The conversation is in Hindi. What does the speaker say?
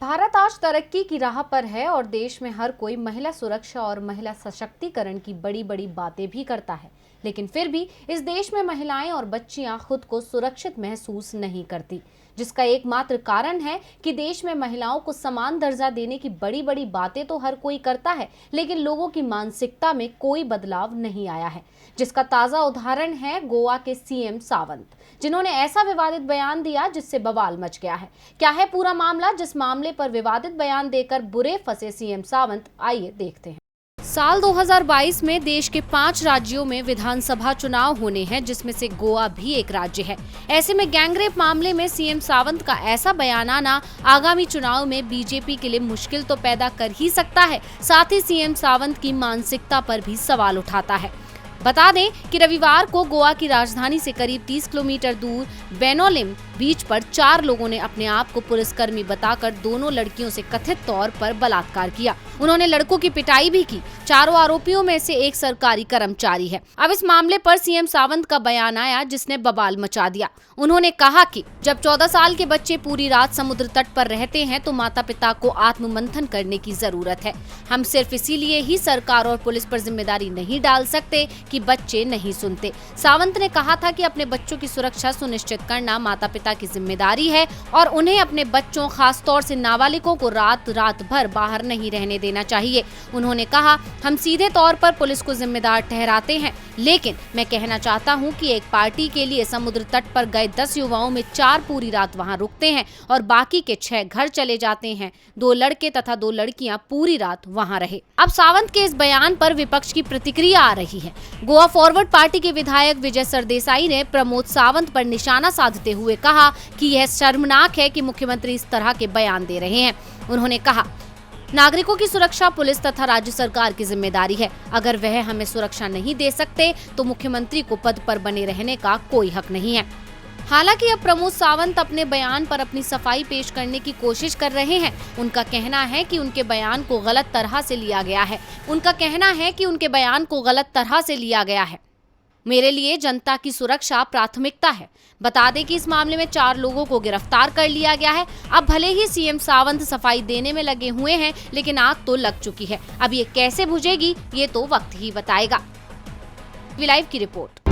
भारत आज तरक्की की राह पर है और देश में हर कोई महिला सुरक्षा और महिला सशक्तिकरण की बड़ी बड़ी बातें भी करता है, लेकिन फिर भी इस देश में महिलाएं और बच्चियां खुद को सुरक्षित महसूस नहीं करती, जिसका एकमात्र कारण है कि देश में महिलाओं को समान दर्जा देने की बड़ी बड़ी बातें तो हर कोई करता है, लेकिन लोगों की मानसिकता में कोई बदलाव नहीं आया है। जिसका ताजा उदाहरण है गोवा के सीएम सावंत, जिन्होंने ऐसा विवादित बयान दिया जिससे बवाल मच गया है। क्या है पूरा मामला, जिस मामले पर विवादित बयान देकर बुरे फंसे सीएम सावंत, आइए देखते हैं। साल 2022 में देश के 5 राज्यों में विधानसभा चुनाव होने हैं, जिसमें से गोवा भी एक राज्य है। ऐसे में गैंगरेप मामले में सीएम सावंत का ऐसा बयान आना आगामी चुनाव में बीजेपी के लिए मुश्किल तो पैदा कर ही सकता है, साथ ही सीएम सावंत की मानसिकता पर भी सवाल उठाता है। बता दें कि रविवार को गोवा की राजधानी से करीब 30 किलोमीटर दूर बेनोलिम बीच पर 4 लोगों ने अपने आप को पुलिसकर्मी बताकर दोनों लड़कियों से कथित तौर पर बलात्कार किया। उन्होंने लड़कों की पिटाई भी की। चारों आरोपियों में से एक सरकारी कर्मचारी है। अब इस मामले पर सीएम सावंत का बयान आया जिसने बवाल मचा दिया। उन्होंने कहा कि जब 14 साल के बच्चे पूरी रात समुद्र तट पर रहते हैं तो माता पिता को आत्ममंथन करने की जरूरत है। हम सिर्फ इसीलिए ही सरकार और पुलिस पर जिम्मेदारी नहीं डाल सकते कि बच्चे नहीं सुनते। सावंत ने कहा था कि अपने बच्चों की सुरक्षा सुनिश्चित करना माता पिता की जिम्मेदारी है और उन्हें अपने बच्चों, खास तौर से नाबालिगों को रात भर बाहर नहीं रहने देना चाहिए। उन्होंने कहा, हम सीधे तौर पर पुलिस को जिम्मेदार ठहराते हैं, लेकिन मैं कहना चाहता हूं कि एक पार्टी के लिए समुद्र तट पर गए 10 युवाओं में 4 पूरी रात वहां रुकते हैं और बाकी के 6 घर चले जाते हैं। 2 लड़के तथा 2 लड़कियां पूरी रात वहां रहे। अब सावंत के इस बयान पर विपक्ष की प्रतिक्रिया आ रही है। गोवा फॉरवर्ड पार्टी के विधायक विजय सरदेसाई ने प्रमोद सावंत पर निशाना साधते हुए कहा कि यह शर्मनाक है कि मुख्यमंत्री इस तरह के बयान दे रहे हैं। उन्होंने कहा, नागरिकों की सुरक्षा पुलिस तथा राज्य सरकार की जिम्मेदारी है। अगर वह हमें सुरक्षा नहीं दे सकते तो मुख्यमंत्री को पद पर बने रहने का कोई हक नहीं है। हालांकि अब प्रमोद सावंत अपने बयान पर अपनी सफाई पेश करने की कोशिश कर रहे हैं। उनका कहना है कि उनके बयान को गलत तरह से लिया गया है। मेरे लिए जनता की सुरक्षा प्राथमिकता है। बता दें कि इस मामले में 4 लोगों को गिरफ्तार कर लिया गया है। अब भले ही सीएम सावंत सफाई देने में लगे हुए हैं, लेकिन आग तो लग चुकी है। अब ये कैसे बुझेगी, ये तो वक्त ही बताएगा। वी लाइव की रिपोर्ट।